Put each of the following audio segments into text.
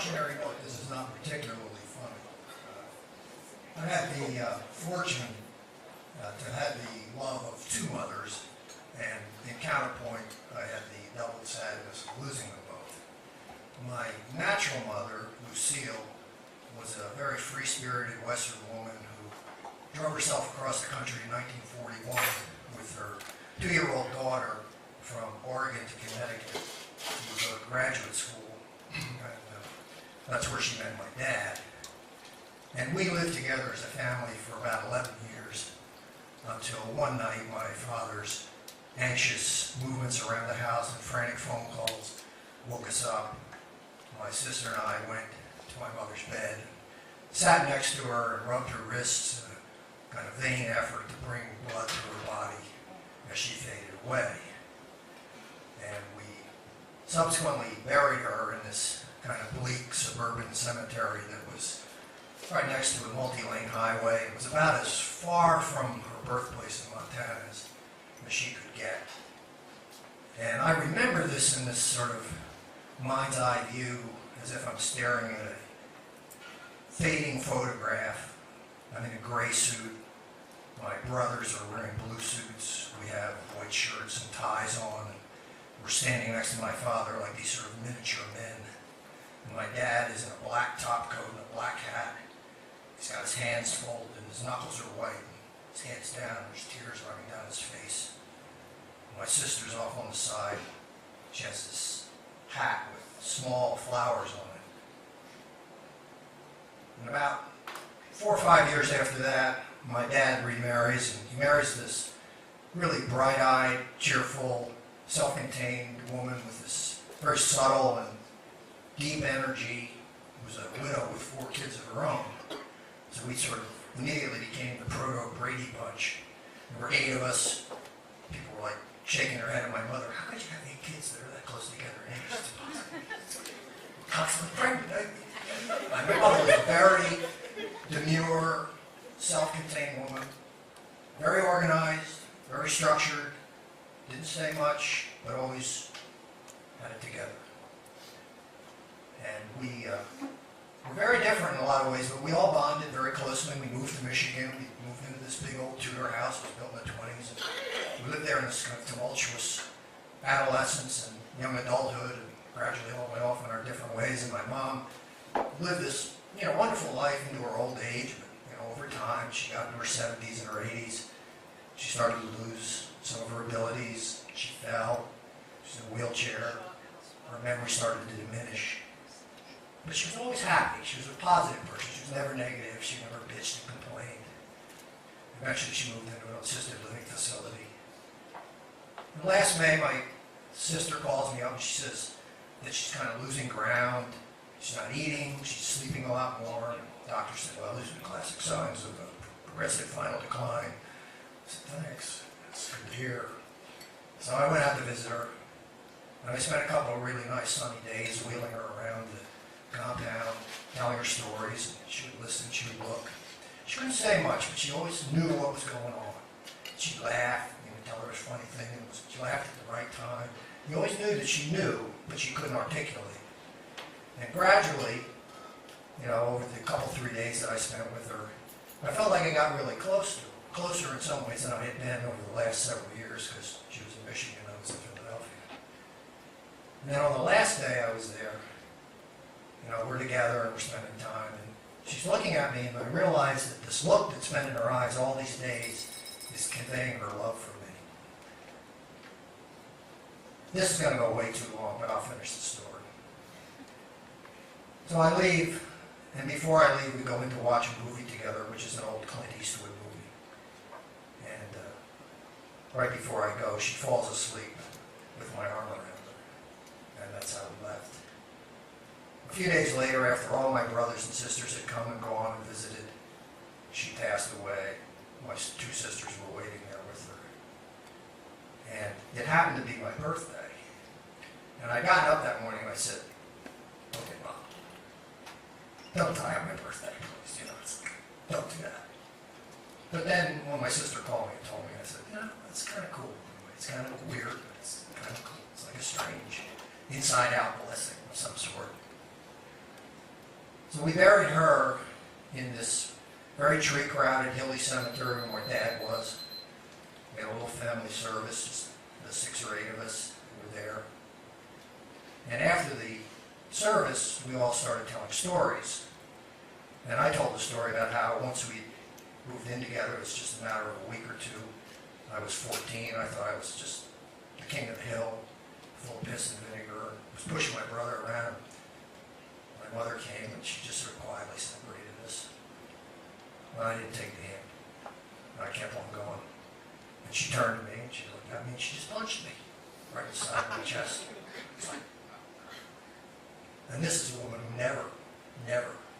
cautionary note, this is not particularly funny. I had the fortune to have the love of two mothers, and in counterpoint, I had the double sadness of losing them both. My natural mother, Lucille, was a very free-spirited Western woman who drove herself across the country in 1941 with her 2-year-old daughter from Oregon to Connecticut to go to graduate school. That's where she met my dad. And we lived together as a family for about 11 years until one night my father's anxious movements around the house and frantic phone calls woke us up. My sister and I went to my mother's bed, sat next to her and rubbed her wrists in a kind of vain effort to bring blood to her body as she faded away. And we subsequently buried her in this kind of bleak suburban cemetery that was right next to a multi-lane highway. It was about as far from her birthplace in Montana as she could get. And I remember this in this sort of mind's eye view, as if I'm staring at a fading photograph. I'm in a gray suit. My brothers are wearing blue suits. We have white shirts and ties on. And we're standing next to my father like these sort of miniature men. And my dad is in a black top coat and a black hat. He's got his hands folded and his knuckles are white. And his hands down and there's tears running down his face. And my sister's off on the side. She has this hat with small flowers on it. And about 4 or 5 years after that, my dad remarries, and he marries this really bright-eyed, cheerful, self-contained woman with this very subtle and deep energy, who was a widow with 4 kids of her own. So we sort of immediately became the proto-Brady Bunch. There were 8 of us. People were like shaking their head at my mother. How could you have 8 kids that are that close together in age? Constantly pregnant. My mother was a very demure, self-contained woman, very organized, very structured, didn't say much, but always had it together. And we were very different in a lot of ways, but we all bonded very closely. We moved to Michigan. We moved into this big old Tudor house. It was built in the 20s. And we lived there in this kind of tumultuous adolescence and young adulthood, and gradually all went off in our different ways. And my mom lived this, wonderful life into her old age, but over time she got into her 70s and her 80s. She started to lose some of her abilities. She fell. She's in a wheelchair. Her memory started to diminish. But she was always happy. She was a positive person. She was never negative. She never bitched and complained. Eventually she moved into an assisted living facility. And last May, my sister calls me up and she says that she's kind of losing ground. She's not eating. She's sleeping a lot more. And the doctor said, well, these are classic signs of a progressive final decline. I said, thanks. That's good to hear. So I went out to visit her. And I spent a couple of really nice sunny days wheeling her around the compound, telling her stories. She would listen, she would look. She wouldn't say much, but she always knew what was going on. She'd laugh, tell her a funny thing, and she laughed at the right time. You always knew that she knew, but she couldn't articulate. And gradually, over the couple, 3 days that I spent with her, I felt like I got really close to her, closer in some ways than I had been over the last several years, because she was in Michigan, I was in Philadelphia. And then on the last day I was there, we're together and we're spending time, and she's looking at me, and I realized that this look that's been in her eyes all these days is conveying her love for me. This is going to go way too long, but I'll finish the story. So I leave, and before I leave, we go in to watch a movie together, which is an old Clint Eastwood movie. And right before I go, she falls asleep with my arm around her, and that's how we left. A few days later, after all my brothers and sisters had come and gone and visited, she passed away. My 2 sisters were waiting there with her. And it happened to be my birthday. And I got up that morning and I said, okay, Mom, don't die on my birthday, please. Don't do that. But then when my sister called me and told me, I said, that's kind of cool. It's kind of weird, but it's kind of cool. It's like a strange inside-out blessing of some sort. So we buried her in this very tree-crowded, hilly cemetery where Dad was. We had a little family service, just the 6 or 8 of us who were there. And after the service, we all started telling stories. And I told the story about how once we moved in together, it was just a matter of a week or 2. I was 14. I thought I was just the king of the hill, full of piss and vinegar, and was pushing my brother around. My mother came, and she just sort of quietly separated us. Well, I didn't take the hint. I kept on going. And she turned to me, and she looked at me, and she just punched me right in the side of my chest. And this is a woman who never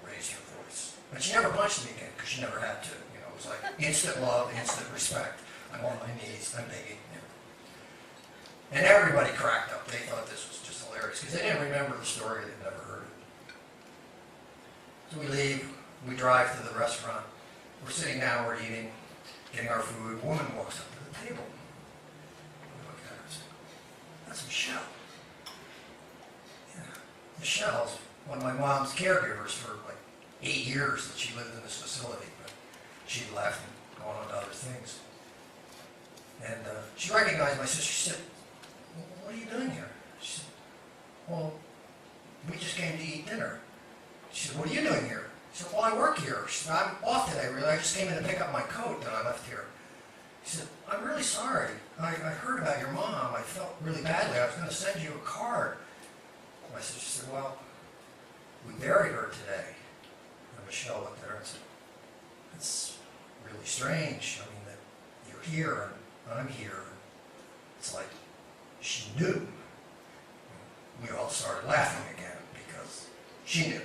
raised her voice. And she never punched me again, because she never had to. You know, it was like instant love, instant respect. I'm on my knees, I'm begging. And everybody cracked up. They thought this was just hilarious, because they didn't remember the story, they'd never heard it. So we leave, we drive to the restaurant. We're sitting down, we're eating, getting our food. A woman walks up to the table. We look at her and say, "That's Michelle." Yeah. Michelle's one of my mom's caregivers for like 8 years that she lived in this facility, but she left and gone on to other things. And she recognized my sister. She said, "Well, what are you doing here?" She said, "Well, we just came to eat dinner." She said, "What are you doing here?" She said, "Well, I work here." She said, "I'm off today, really. I just came in to pick up my coat that I left here." She said, "I'm really sorry. I heard about your mom. I felt really badly. I was going to send you a card." My sister said, "Well, we buried her today." And Michelle looked at her and said, "That's really strange. I mean, that you're here and I'm here." It's like she knew. We all started laughing again because she knew.